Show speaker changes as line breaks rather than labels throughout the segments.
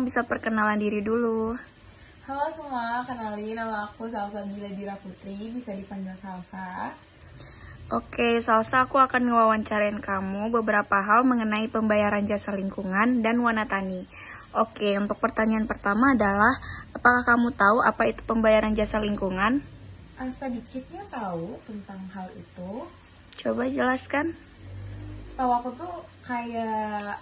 kamu bisa perkenalan diri dulu.
Halo semua, kenalin nama aku Salsabila Dira Putri, bisa dipanggil Salsa.
Oke, Salsa, aku akan ngewawancarain kamu beberapa hal mengenai pembayaran jasa lingkungan dan Wanatani. Oke, untuk pertanyaan pertama adalah, apakah kamu tahu apa itu pembayaran jasa lingkungan?
Sedikitnya tahu tentang hal itu.
Coba jelaskan.
Setahu aku tuh kayak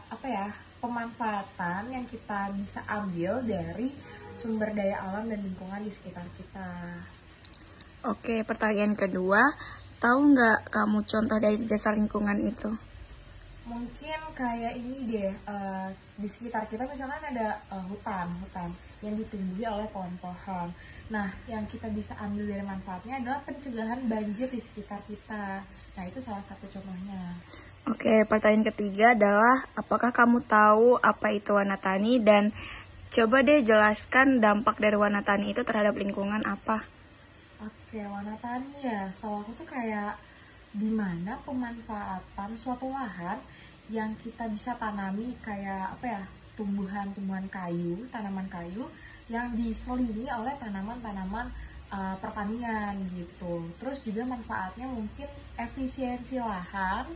pemanfaatan yang kita bisa ambil dari sumber daya alam dan lingkungan di sekitar kita.
Oke, pertanyaan kedua, tahu nggak kamu contoh dari jasa lingkungan itu?
Mungkin kayak ini deh, di sekitar kita misalkan ada hutan yang ditumbuhi oleh pohon-pohon. Nah, yang kita bisa ambil dari manfaatnya adalah pencegahan banjir di sekitar kita. Nah, itu salah satu contohnya.
Oke, pertanyaan ketiga adalah, apakah kamu tahu apa itu Wanatani dan coba deh jelaskan dampak dari Wanatani itu terhadap lingkungan apa?
Oke, Wanatani ya, setahu aku tuh kayak dimana pemanfaatan suatu lahan yang kita bisa tanami kayak tumbuhan-tumbuhan kayu, tanaman kayu yang diselingi oleh tanaman-tanaman pertanian gitu. Terus juga manfaatnya mungkin efisiensi lahan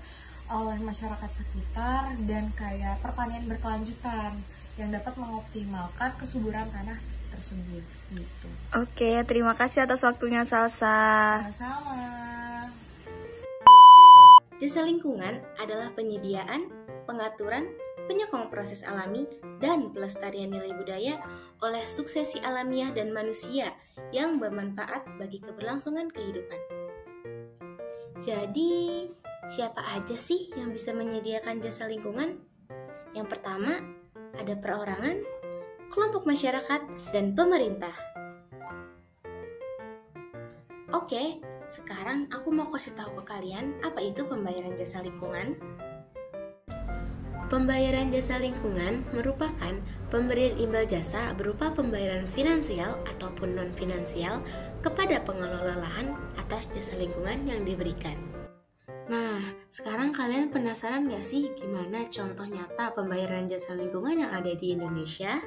oleh masyarakat sekitar dan kayak pertanian berkelanjutan yang dapat mengoptimalkan kesuburan tanah tersebut gitu.
Oke, terima kasih atas waktunya Salsa.
Sama-sama.
Jasa lingkungan adalah penyediaan, pengaturan, penyokong proses alami, dan pelestarian nilai budaya oleh suksesi alamiah dan manusia yang bermanfaat bagi keberlangsungan kehidupan. Jadi, siapa aja sih yang bisa menyediakan jasa lingkungan? Yang pertama, ada perorangan, kelompok masyarakat, dan pemerintah. Oke, sekarang aku mau kasih tahu ke kalian apa itu pembayaran jasa lingkungan. Pembayaran jasa lingkungan merupakan pemberian imbal jasa berupa pembayaran finansial ataupun non-finansial kepada pengelola lahan atas jasa lingkungan yang diberikan. Nah, sekarang kalian penasaran gak sih gimana contoh nyata pembayaran jasa lingkungan yang ada di Indonesia?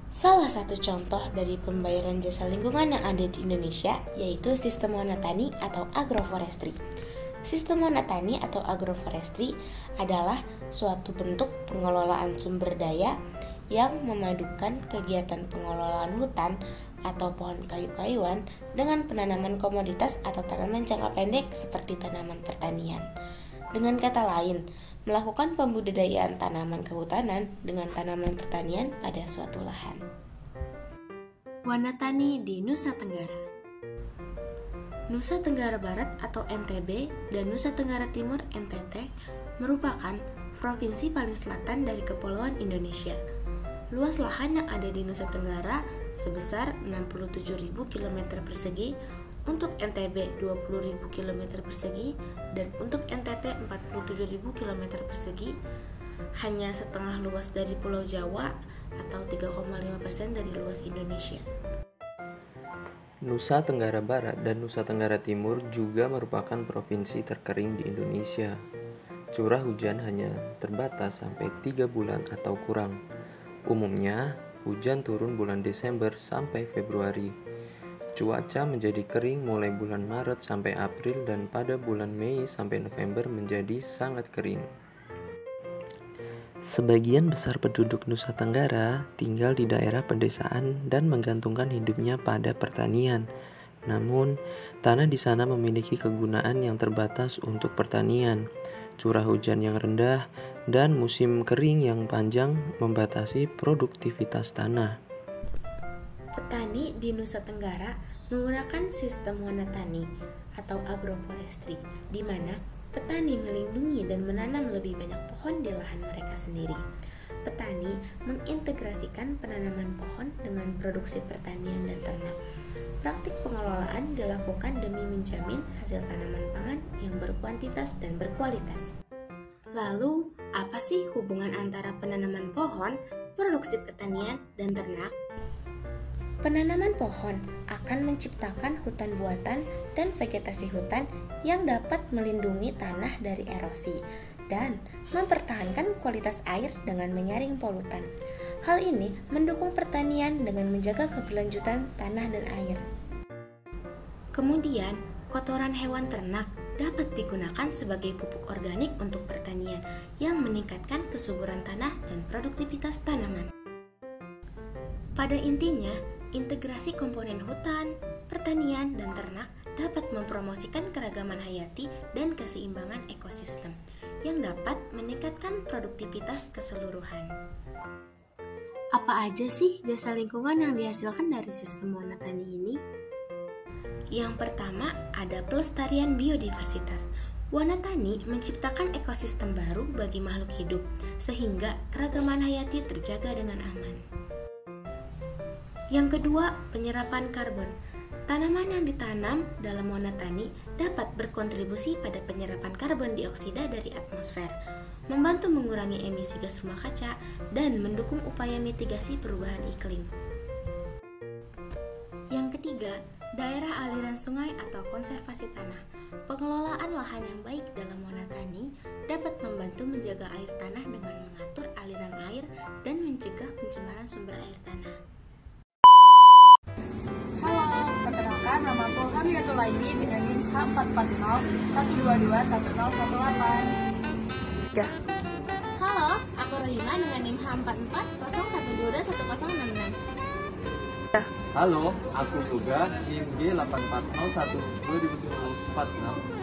Salah satu contoh dari pembayaran jasa lingkungan yang ada di Indonesia yaitu sistem Wanatani atau agroforestry. Sistem Wanatani atau agroforestry adalah suatu bentuk pengelolaan sumber daya yang memadukan kegiatan pengelolaan hutan atau pohon kayu-kayuan dengan penanaman komoditas atau tanaman jangka pendek seperti tanaman pertanian. Dengan kata lain, melakukan pembudidayaan tanaman kehutanan dengan tanaman pertanian pada suatu lahan. Wanatani di Nusa Tenggara. Nusa Tenggara Barat atau NTB dan Nusa Tenggara Timur NTT merupakan provinsi paling selatan dari Kepulauan Indonesia. Luas lahan yang ada di Nusa Tenggara sebesar 67.000 km persegi, untuk NTB 20.000 km persegi, dan untuk NTT 47.000 km persegi, hanya setengah luas dari Pulau Jawa atau 3,5% dari luas Indonesia.
Nusa Tenggara Barat dan Nusa Tenggara Timur juga merupakan provinsi terkering di Indonesia. Curah hujan hanya terbatas sampai 3 bulan atau kurang. Umumnya, hujan turun bulan Desember sampai Februari. Cuaca menjadi kering mulai bulan Maret sampai April dan pada bulan Mei sampai November menjadi sangat kering. Sebagian besar penduduk Nusa Tenggara tinggal di daerah pedesaan dan menggantungkan hidupnya pada pertanian. Namun, tanah di sana memiliki kegunaan yang terbatas untuk pertanian. Curah hujan yang rendah dan musim kering yang panjang membatasi produktivitas tanah.
Petani di Nusa Tenggara menggunakan sistem Wanatani atau agroforestry, di mana petani melindungi dan menanam lebih banyak pohon di lahan mereka sendiri. Petani mengintegrasikan penanaman pohon dengan produksi pertanian dan ternak. Praktik pengelolaan dilakukan demi menjamin hasil tanaman pangan yang berkuantitas dan berkualitas. Lalu, apa sih hubungan antara penanaman pohon, produksi pertanian, dan ternak? Penanaman pohon akan menciptakan hutan buatan dan vegetasi hutan yang dapat melindungi tanah dari erosi dan mempertahankan kualitas air dengan menyaring polutan. Hal ini mendukung pertanian dengan menjaga keberlanjutan tanah dan air. Kemudian, kotoran hewan ternak dapat digunakan sebagai pupuk organik untuk pertanian yang meningkatkan kesuburan tanah dan produktivitas tanaman. Pada intinya, integrasi komponen hutan, pertanian, dan ternak dapat mempromosikan keragaman hayati dan keseimbangan ekosistem yang dapat meningkatkan produktivitas keseluruhan. Apa aja sih jasa lingkungan yang dihasilkan dari sistem warna tani ini? Yang pertama, ada pelestarian biodiversitas. Warna tani menciptakan ekosistem baru bagi makhluk hidup, sehingga keragaman hayati terjaga dengan aman. Yang kedua, penyerapan karbon. Tanaman yang ditanam dalam warna tani dapat berkontribusi pada penyerapan karbon dioksida dari atmosfer, membantu mengurangi emisi gas rumah kaca, dan mendukung upaya mitigasi perubahan iklim. Yang ketiga, daerah aliran sungai atau konservasi tanah. Pengelolaan lahan yang baik dalam warna tani dapat membantu menjaga air tanah dengan mengatur aliran air dan mencegah pencemaran sumber air tanah.
Halo, perkenalkan namaku Hamidatul Laini dengan NIM H440 122 1018. Ya.
Halo, aku Rohima dengan NIM H4401221066.
Halo, aku Yoga, NIM G840121046.